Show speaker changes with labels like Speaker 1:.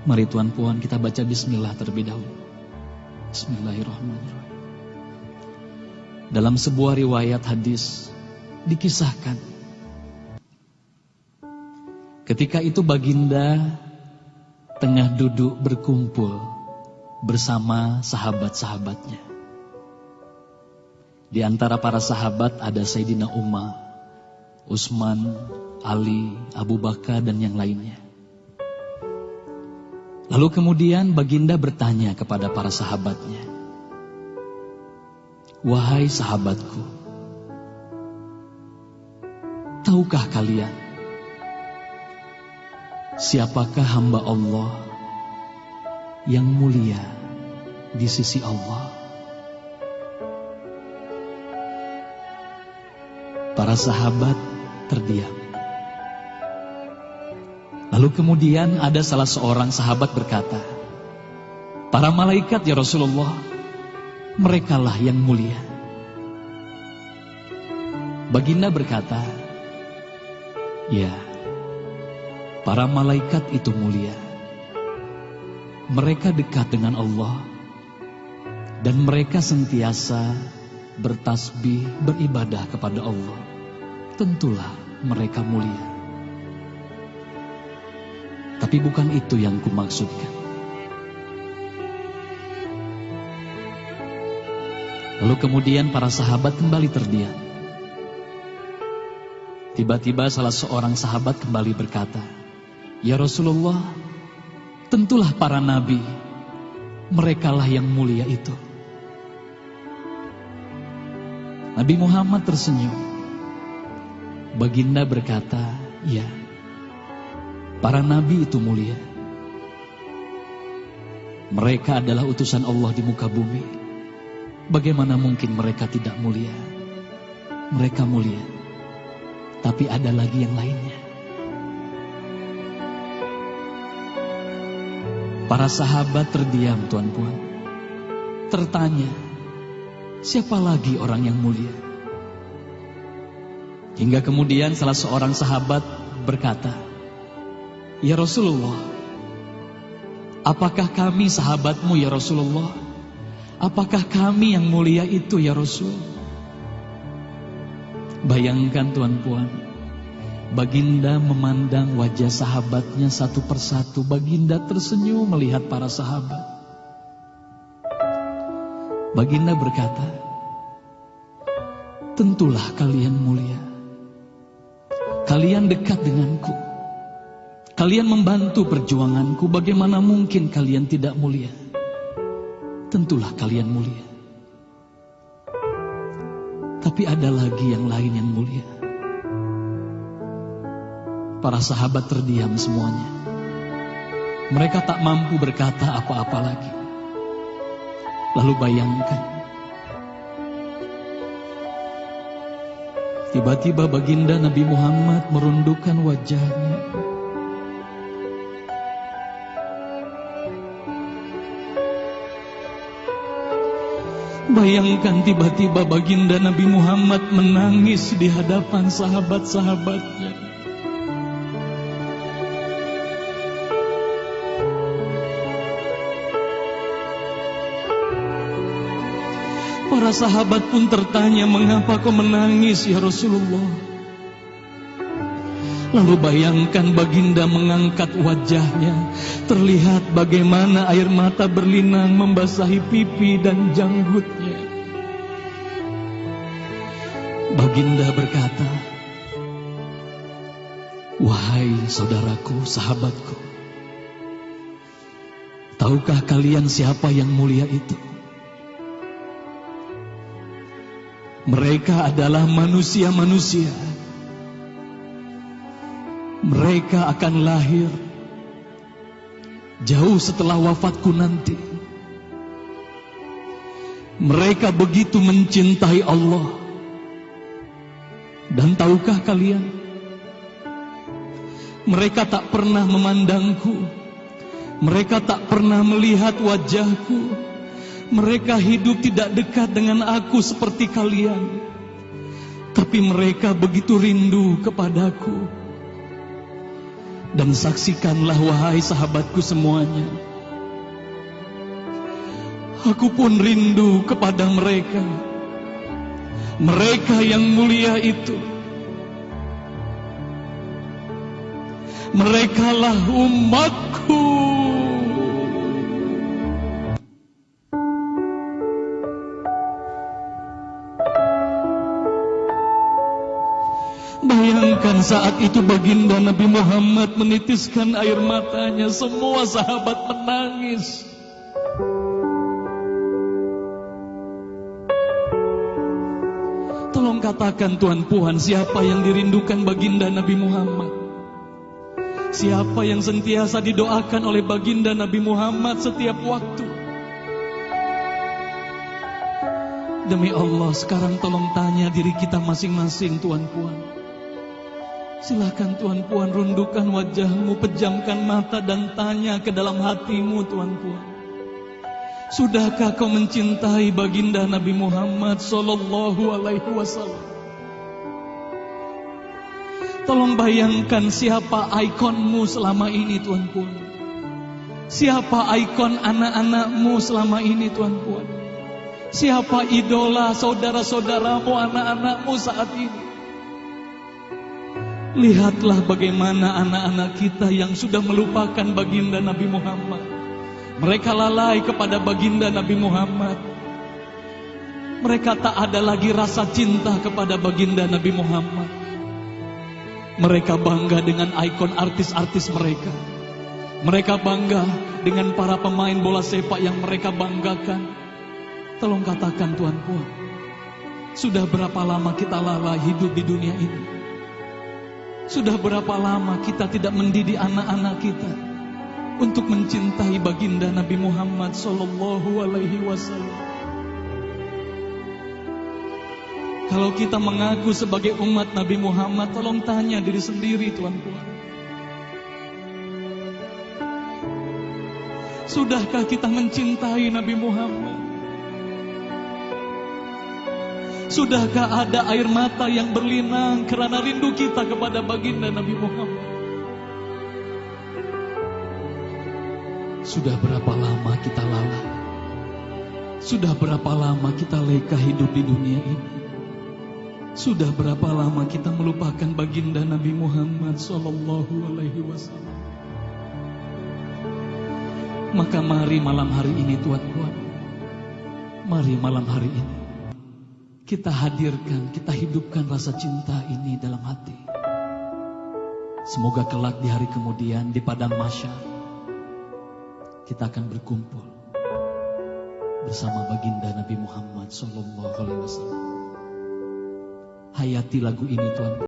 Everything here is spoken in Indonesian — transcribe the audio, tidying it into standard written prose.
Speaker 1: Mari Tuan Puan kita baca bismillah terlebih dahulu. Bismillahirrahmanirrahim. Dalam sebuah riwayat hadis dikisahkan, ketika itu baginda tengah duduk berkumpul bersama sahabat-sahabatnya. Di antara para sahabat ada Sayyidina Umar, Utsman, Ali, Abu Bakar dan yang lainnya. Lalu kemudian baginda bertanya kepada para sahabatnya, "Wahai sahabatku, tahukah kalian siapakah hamba Allah yang mulia di sisi Allah?" Para sahabat terdiam. Lalu kemudian ada salah seorang sahabat berkata, "Para malaikat ya Rasulullah, merekalah yang mulia." Baginda berkata, "Ya, para malaikat itu mulia. Mereka dekat dengan Allah dan mereka sentiasa bertasbih, beribadah kepada Allah. Tentulah mereka mulia. Tapi bukan itu yang kumaksudkan." Lalu kemudian para sahabat kembali terdiam. Tiba-tiba salah seorang sahabat kembali berkata, "Ya Rasulullah, tentulah para nabi, merekalah yang mulia itu." Nabi Muhammad tersenyum. Baginda berkata, "Ya, para nabi itu mulia. Mereka adalah utusan Allah di muka bumi. Bagaimana mungkin mereka tidak mulia? Mereka mulia. Tapi ada lagi yang lainnya." Para sahabat terdiam, Tuan Puan. Tertanya, siapa lagi orang yang mulia? Hingga kemudian salah seorang sahabat berkata, "Ya Rasulullah, apakah kami sahabatmu ya Rasulullah? Apakah kami yang mulia itu ya Rasul?" Bayangkan Tuan Puan, baginda memandang wajah sahabatnya satu persatu. Baginda tersenyum melihat para sahabat. Baginda berkata, "Tentulah kalian mulia. Kalian dekat denganku. Kalian membantu perjuanganku. Bagaimana mungkin kalian tidak mulia? Tentulah kalian mulia. Tapi ada lagi yang lain yang mulia." Para sahabat terdiam semuanya. Mereka tak mampu berkata apa-apa lagi. Lalu bayangkan, tiba-tiba baginda Nabi Muhammad merundukkan wajahnya. Bayangkan tiba-tiba baginda Nabi Muhammad menangis di hadapan sahabat-sahabatnya. Para sahabat pun tertanya, "Mengapa kau menangis ya Rasulullah?" Lalu bayangkan baginda mengangkat wajahnya. Terlihat bagaimana air mata berlinang membasahi pipi dan janggutnya. Baginda berkata, "Wahai saudaraku, sahabatku, tahukah kalian siapa yang mulia itu? Mereka adalah manusia-manusia. Mereka akan lahir jauh setelah wafatku nanti. Mereka begitu mencintai Allah. Dan tahukah kalian, mereka tak pernah memandangku. Mereka tak pernah melihat wajahku. Mereka hidup tidak dekat dengan aku seperti kalian. Tapi mereka begitu rindu kepadaku. Dan saksikanlah wahai sahabatku semuanya, aku pun rindu kepada mereka, mereka yang mulia itu. Merekalah umatku. Bayangkan saat itu baginda Nabi Muhammad menitiskan air matanya, semua sahabat menangis. Tolong katakan Tuan Puan, siapa yang dirindukan baginda Nabi Muhammad? Siapa yang sentiasa didoakan oleh baginda Nabi Muhammad setiap waktu? Demi Allah, sekarang tolong tanya diri kita masing-masing, Tuan Puan. Silakan Tuan Puan rundukkan wajahmu, pejamkan mata dan tanya ke dalam hatimu, Tuan Puan. Sudahkah kau mencintai baginda Nabi Muhammad sallallahu alaihi wasallam? Tolong bayangkan siapa ikonmu selama ini, Tuan Puan. Siapa ikon anak-anakmu selama ini, Tuan Puan. Siapa idola saudara-saudaramu, anak-anakmu saat ini. Lihatlah bagaimana anak-anak kita yang sudah melupakan baginda Nabi Muhammad. Mereka lalai kepada baginda Nabi Muhammad. Mereka tak ada lagi rasa cinta kepada baginda Nabi Muhammad. Mereka bangga dengan ikon artis-artis mereka. Mereka bangga dengan para pemain bola sepak yang mereka banggakan. Tolong katakan Tuan Puan, sudah berapa lama kita lalai hidup di dunia ini? Sudah berapa lama kita tidak mendidik anak-anak kita untuk mencintai baginda Nabi Muhammad sallallahu alaihi wasallam? Kalau kita mengaku sebagai umat Nabi Muhammad, tolong tanya diri sendiri, Tuan Puan. Sudahkah kita mencintai Nabi Muhammad? Sudahkah ada air mata yang berlinang karena rindu kita kepada baginda Nabi Muhammad? Sudah berapa lama kita lalai? Sudah berapa lama kita leka hidup di dunia ini? Sudah berapa lama kita melupakan baginda Nabi Muhammad sallallahu alaihi wasallam? Maka mari malam hari ini, Tuan Puan, mari malam hari ini kita hadirkan, kita hidupkan rasa cinta ini dalam hati. Semoga kelak di hari kemudian di padang mahsyar kita akan berkumpul bersama baginda Nabi Muhammad sallallahu alaihi wasallam. Hayati lagu ini, Tuan.